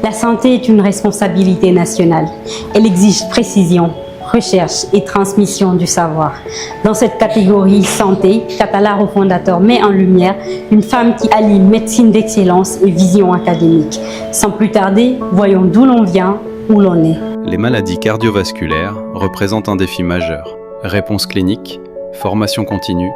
La santé est une responsabilité nationale. Elle exige précision, recherche et transmission du savoir. Dans cette catégorie santé, Catala Refondateur met en lumière une femme qui allie médecine d'excellence et vision académique. Sans plus tarder, voyons d'où l'on vient, où l'on est. Les maladies cardiovasculaires représentent un défi majeur. Réponse clinique, formation continue,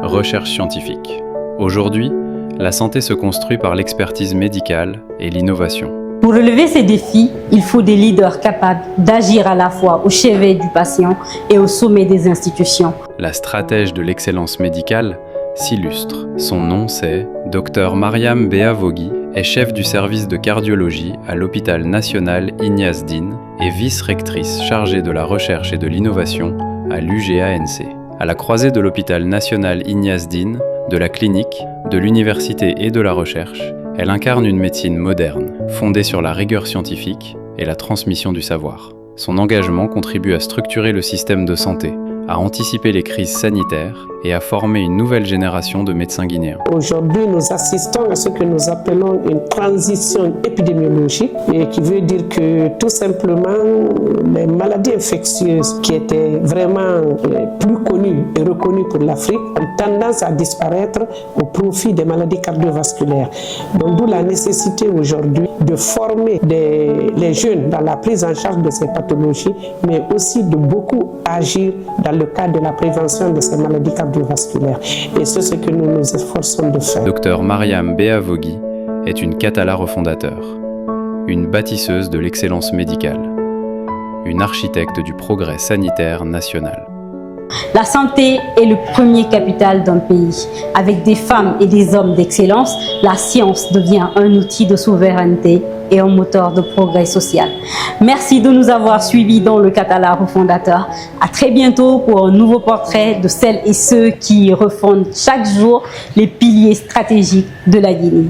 recherche scientifique. Aujourd'hui, la santé se construit par l'expertise médicale et l'innovation. Pour relever ces défis, il faut des leaders capables d'agir à la fois au chevet du patient et au sommet des institutions. La stratège de l'excellence médicale s'illustre. Son nom c'est Dr Mariam Beavogui, est chef du service de cardiologie à l'hôpital national Ignace Dine et vice-rectrice chargée de la recherche et de l'innovation à l'UGANC. À la croisée de l'hôpital national Ignace Dine, de la clinique, de l'université et de la recherche, elle incarne une médecine moderne, fondée sur la rigueur scientifique et la transmission du savoir. Son engagement contribue à structurer le système de santé, à anticiper les crises sanitaires et à former une nouvelle génération de médecins guinéens. Aujourd'hui, nous assistons à ce que nous appelons une transition épidémiologique, et qui veut dire que tout simplement les maladies infectieuses qui étaient vraiment plus connues et reconnues pour l'Afrique ont tendance à disparaître au profit des maladies cardiovasculaires. Donc d'où la nécessité aujourd'hui de former les jeunes dans la prise en charge de ces pathologies, mais aussi de beaucoup agir dans le cadre de la prévention de ces maladies cardiovasculaires. Et c'est ce que nous nous efforçons de faire. Dr Mariam Beavogui est une Catala Refondateur, une bâtisseuse de l'excellence médicale, une architecte du progrès sanitaire national. La santé est le premier capital d'un pays. Avec des femmes et des hommes d'excellence, la science devient un outil de souveraineté et un moteur de progrès social. Merci de nous avoir suivis dans le Catala Refondateur. À très bientôt pour un nouveau portrait de celles et ceux qui refondent chaque jour les piliers stratégiques de la Guinée.